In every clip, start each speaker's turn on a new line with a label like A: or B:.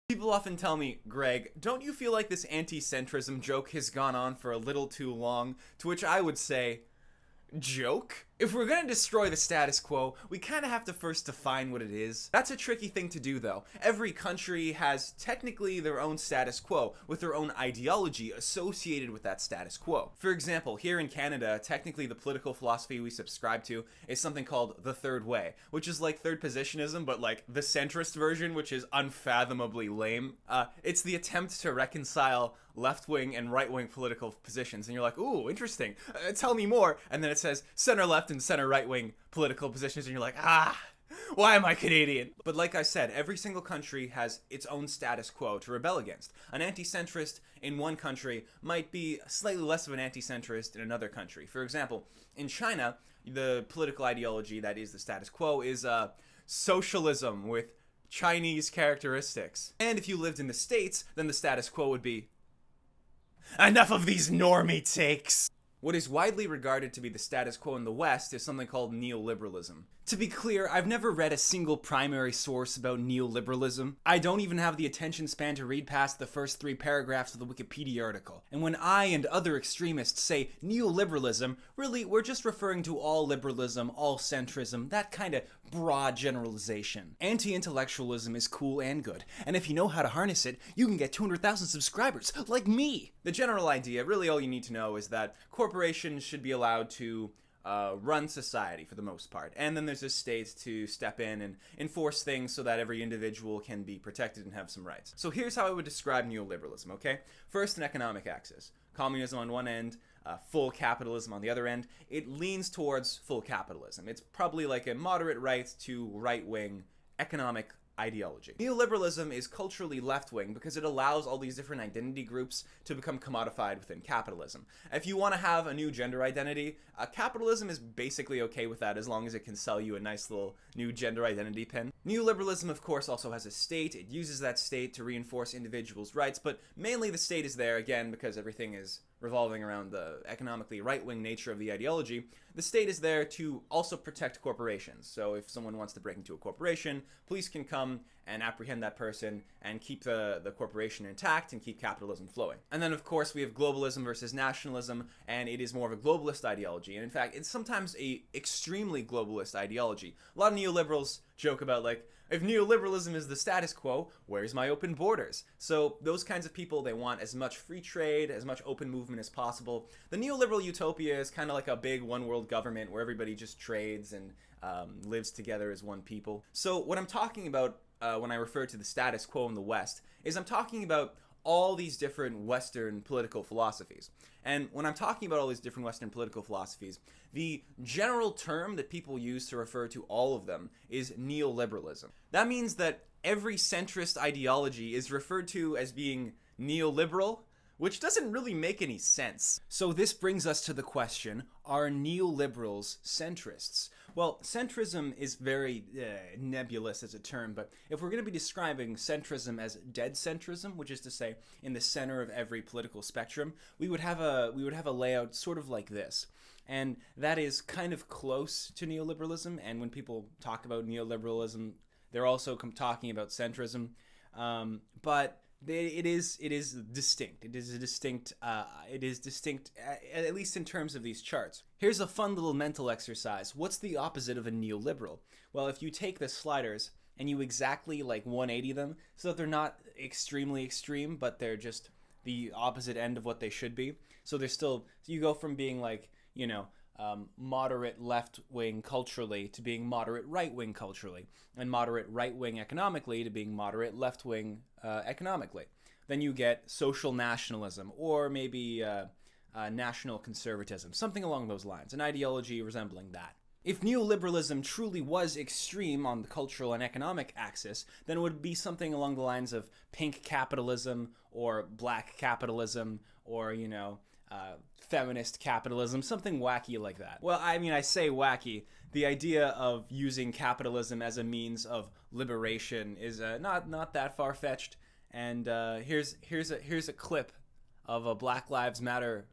A: People often tell me, Greg, don't you feel like this anti-centrism joke has gone on for a little too long? To which I would say, joke? If we're gonna destroy the status quo, we kinda have to first define what it is. That's a tricky thing to do though. Every country has technically their own status quo, with their own ideology associated with that status quo. For example, here in Canada, technically the political philosophy we subscribe to is something called the third way, which is like third positionism, but like the centrist version, which is unfathomably lame. It's the attempt to reconcile left-wing and right-wing political positions, and you're like, ooh, interesting, tell me more, and then it says center-left and center-right-wing political positions, and you're like, why am I Canadian? But like I said, every single country has its own status quo to rebel against. An anti-centrist in one country might be slightly less of an anti-centrist in another country. For example, in China, the political ideology that is the status quo is socialism with Chinese characteristics. And if you lived in the States, then the status quo would be enough of these normie takes. What is widely regarded to be the status quo in the West is something called neoliberalism. To be clear, I've never read a single primary source about neoliberalism. I don't even have the attention span to read past the first 3 paragraphs of the Wikipedia article. And when I and other extremists say neoliberalism, really, we're just referring to all liberalism, all centrism, that kind of broad generalization. Anti-intellectualism is cool and good, and if you know how to harness it, you can get 200,000 subscribers, like me! The general idea, really all you need to know, is that corporations should be allowed to run society for the most part. And then there's a state to step in and enforce things so that every individual can be protected and have some rights. So here's how I would describe neoliberalism, okay? First, an economic axis. Communism on one end, full capitalism on the other end. It leans towards full capitalism. It's probably like a moderate right to right-wing economic ideology. Neoliberalism is culturally left-wing because it allows all these different identity groups to become commodified within capitalism. If you want to have a new gender identity, capitalism is basically okay with that as long as it can sell you a nice little new gender identity pin. Neoliberalism, of course, also has a state. It uses that state to reinforce individuals' rights, but mainly the state is there, again, because everything is revolving around the economically right-wing nature of the ideology. The state is there to also protect corporations. So if someone wants to break into a corporation, police can come and apprehend that person and keep the corporation intact and keep capitalism flowing. And then, of course, we have globalism versus nationalism, and it is more of a globalist ideology. And in fact, it's sometimes a extremely globalist ideology. A lot of neoliberals joke about, like, if neoliberalism is the status quo, where's my open borders? So those kinds of people, they want as much free trade, as much open movement as possible. The neoliberal utopia is kind of like a big one world government where everybody just trades and lives together as one people. So what I'm talking about when I refer to the status quo in the West is I'm talking about all these different Western political philosophies. And when I'm talking about all these different Western political philosophies, the general term that people use to refer to all of them is neoliberalism. That means that every centrist ideology is referred to as being neoliberal, which doesn't really make any sense. So this brings us to the question, are neoliberals centrists? Well, centrism is very nebulous as a term, but if we're going to be describing centrism as dead centrism, which is to say in the center of every political spectrum, we would have a layout sort of like this. And that is kind of close to neoliberalism, and when people talk about neoliberalism, they're also talking about centrism, but it is distinct. It is distinct, at least in terms of these charts. Here's a fun little mental exercise. What's the opposite of a neoliberal? Well, if you take the sliders and you exactly like 180 them so that they're not extremely extreme, but they're just the opposite end of what they should be. So they're still, you go from being like, you know, moderate left-wing culturally to being moderate right-wing culturally, and moderate right-wing economically to being moderate left-wing economically. Then you get social nationalism, or maybe national conservatism, something along those lines, an ideology resembling that. If neoliberalism truly was extreme on the cultural and economic axis, then it would be something along the lines of pink capitalism, or black capitalism, or, you know, feminist capitalism, something wacky like that. Well, I mean, I say wacky. The idea of using capitalism as a means of liberation is not that far-fetched. And here's a clip of a Black Lives Matter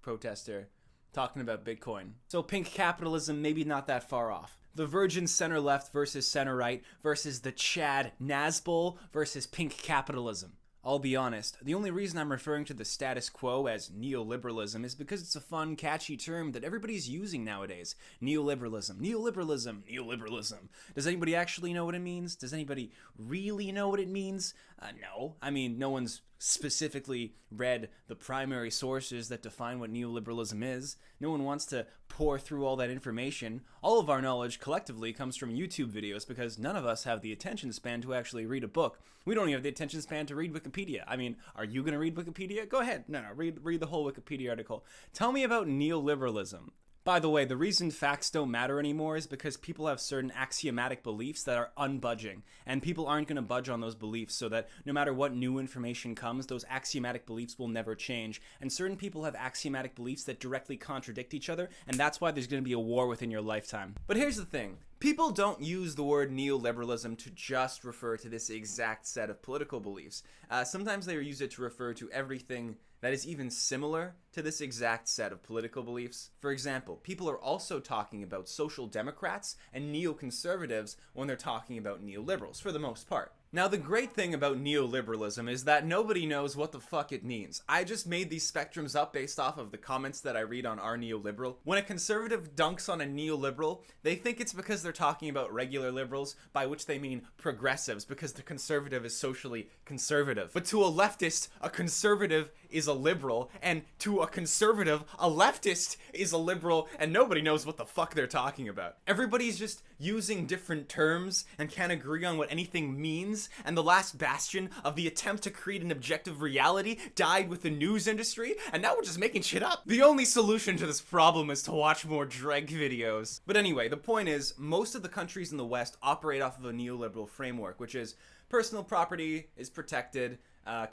A: protester talking about Bitcoin. So pink capitalism, maybe not that far off. The virgin center-left versus center-right versus the Chad Nazbol versus pink capitalism. I'll be honest, the only reason I'm referring to the status quo as neoliberalism is because it's a fun, catchy term that everybody's using nowadays. Neoliberalism, neoliberalism, neoliberalism. Does anybody actually know what it means? Does anybody really know what it means? No. I mean, no one's specifically read the primary sources that define what neoliberalism is. No one wants to pour through all that information. All of our knowledge collectively comes from YouTube videos because none of us have the attention span to actually read a book. We don't even have the attention span to read Wikipedia. I mean, are you going to read Wikipedia? Go ahead. No, read the whole Wikipedia article. Tell me about neoliberalism. By the way, the reason facts don't matter anymore is because people have certain axiomatic beliefs that are unbudging, and people aren't going to budge on those beliefs, so that no matter what new information comes, those axiomatic beliefs will never change. And certain people have axiomatic beliefs that directly contradict each other, and that's why there's going to be a war within your lifetime. But here's the thing. People don't use the word neoliberalism to just refer to this exact set of political beliefs. Sometimes they use it to refer to everything that is even similar to this exact set of political beliefs. For example, people are also talking about social democrats and neoconservatives when they're talking about neoliberals, for the most part. Now, the great thing about neoliberalism is that nobody knows what the fuck it means. I just made these spectrums up based off of the comments that I read on Our Neoliberal. When a conservative dunks on a neoliberal, they think it's because they're talking about regular liberals, by which they mean progressives, because the conservative is socially conservative. But to a leftist, a conservative is a liberal, and to a conservative, a leftist is a liberal, and nobody knows what the fuck they're talking about. Everybody's just using different terms and can't agree on what anything means, and the last bastion of the attempt to create an objective reality died with the news industry, and now we're just making shit up. The only solution to this problem is to watch more Dreg videos. But anyway, the point is, most of the countries in the West operate off of a neoliberal framework, which is personal property is protected,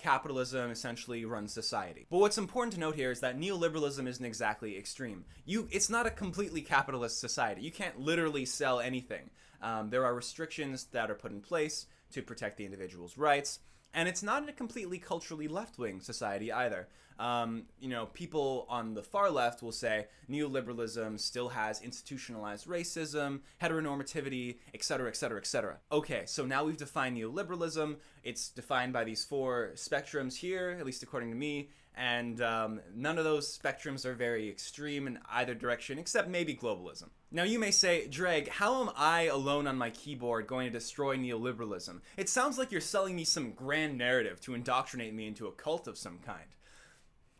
A: capitalism essentially runs society. But what's important to note here is that neoliberalism isn't exactly extreme. It's not a completely capitalist society. You can't literally sell anything. There are restrictions that are put in place to protect the individual's rights, and it's not a completely culturally left-wing society either. People on the far left will say neoliberalism still has institutionalized racism, heteronormativity, etc., etc., etc. Okay, so now we've defined neoliberalism. It's defined by these four spectrums here, at least according to me, and none of those spectrums are very extreme in either direction, except maybe globalism. Now you may say, Dreg, how am I alone on my keyboard going to destroy neoliberalism? It sounds like you're selling me some grand narrative to indoctrinate me into a cult of some kind.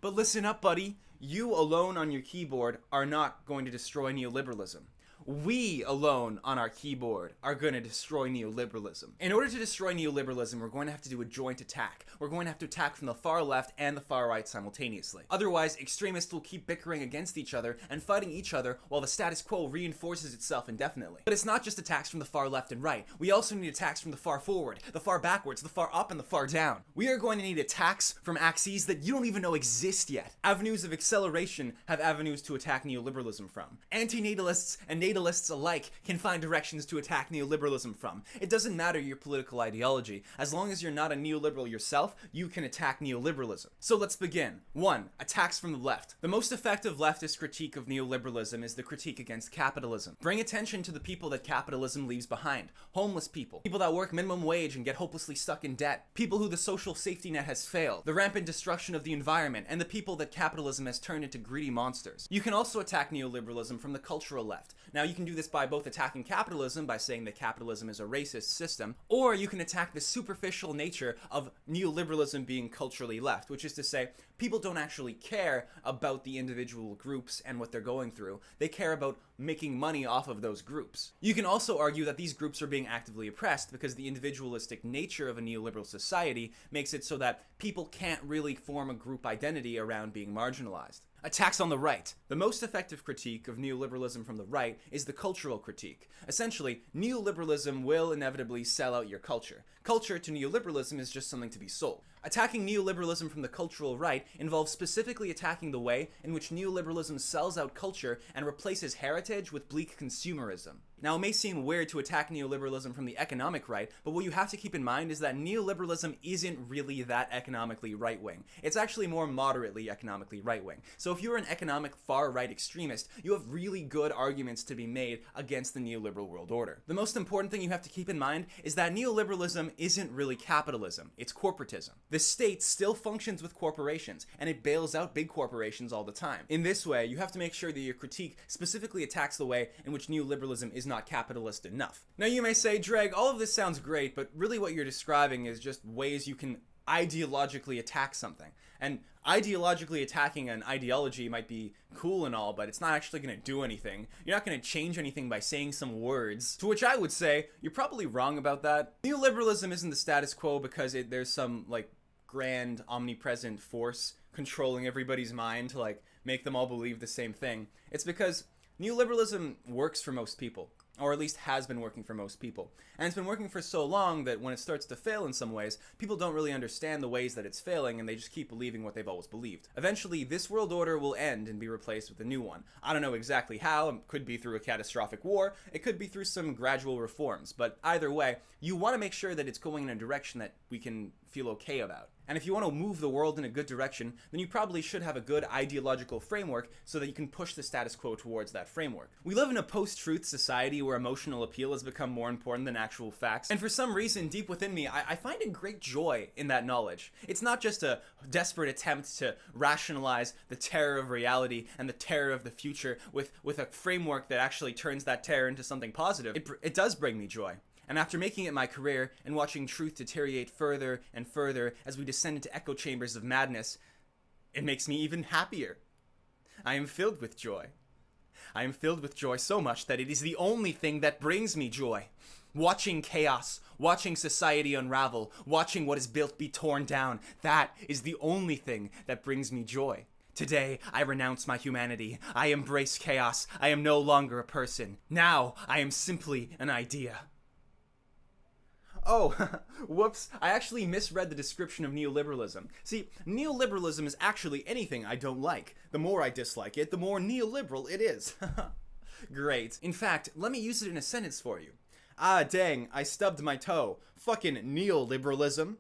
A: But listen up, buddy. You alone on your keyboard are not going to destroy neoliberalism. We alone on our keyboard are going to destroy neoliberalism. In order to destroy neoliberalism, we're going to have to do a joint attack. We're going to have to attack from the far left and the far right simultaneously. Otherwise, extremists will keep bickering against each other and fighting each other while the status quo reinforces itself indefinitely. But it's not just attacks from the far left and right. We also need attacks from the far forward, the far backwards, the far up, and the far down. We are going to need attacks from axes that you don't even know exist yet. Avenues of acceleration have avenues to attack neoliberalism from. Antinatalists and natalists alike can find directions to attack neoliberalism from. It doesn't matter your political ideology. As long as you're not a neoliberal yourself, you can attack neoliberalism. So let's begin. 1. Attacks from the left. The most effective leftist critique of neoliberalism is the critique against capitalism. Bring attention to the people that capitalism leaves behind. Homeless people. People that work minimum wage and get hopelessly stuck in debt. People who the social safety net has failed. The rampant destruction of the environment. And the people that capitalism has turned into greedy monsters. You can also attack neoliberalism from the cultural left. Now, you can do this by both attacking capitalism by saying that capitalism is a racist system, or you can attack the superficial nature of neoliberalism being culturally left, which is to say, people don't actually care about the individual groups and what they're going through. They care about making money off of those groups. You can also argue that these groups are being actively oppressed because the individualistic nature of a neoliberal society makes it so that people can't really form a group identity around being marginalized. Attacks on the right. The most effective critique of neoliberalism from the right is the cultural critique. Essentially, neoliberalism will inevitably sell out your culture. Culture to neoliberalism is just something to be sold. Attacking neoliberalism from the cultural right involves specifically attacking the way in which neoliberalism sells out culture and replaces heritage with bleak consumerism. Now, it may seem weird to attack neoliberalism from the economic right, but what you have to keep in mind is that neoliberalism isn't really that economically right-wing. It's actually more moderately economically right-wing. So if you're an economic far-right extremist, you have really good arguments to be made against the neoliberal world order. The most important thing you have to keep in mind is that neoliberalism isn't really capitalism, it's corporatism. The state still functions with corporations, and it bails out big corporations all the time. In this way, you have to make sure that your critique specifically attacks the way in which neoliberalism is not capitalist enough. Now you may say, Dreg, all of this sounds great, but really what you're describing is just ways you can ideologically attack something. And ideologically attacking an ideology might be cool and all, but it's not actually going to do anything. You're not going to change anything by saying some words. To which I would say, you're probably wrong about that. Neoliberalism isn't the status quo because there's some, like, grand, omnipresent force controlling everybody's mind to, like, make them all believe the same thing. It's because neoliberalism works for most people, or at least has been working for most people. And it's been working for so long that when it starts to fail in some ways, people don't really understand the ways that it's failing, and they just keep believing what they've always believed. Eventually, this world order will end and be replaced with a new one. I don't know exactly how. It could be through a catastrophic war. It could be through some gradual reforms. But either way, you want to make sure that it's going in a direction that we can feel okay about. And if you want to move the world in a good direction, then you probably should have a good ideological framework so that you can push the status quo towards that framework. We live in a post-truth society where emotional appeal has become more important than actual facts, and for some reason, deep within me, I find a great joy in that knowledge. It's not just a desperate attempt to rationalize the terror of reality and the terror of the future with a framework that actually turns that terror into something positive. It does bring me joy. And after making it my career and watching truth deteriorate further and further as we descend into echo chambers of madness, it makes me even happier. I am filled with joy. I am filled with joy so much that it is the only thing that brings me joy. Watching chaos, watching society unravel, watching what is built be torn down, that is the only thing that brings me joy. Today, I renounce my humanity. I embrace chaos. I am no longer a person. Now, I am simply an idea. Oh, whoops, I actually misread the description of neoliberalism. See, neoliberalism is actually anything I don't like. The more I dislike it, the more neoliberal it is. Great. In fact, let me use it in a sentence for you. Ah, dang, I stubbed my toe. Fucking neoliberalism.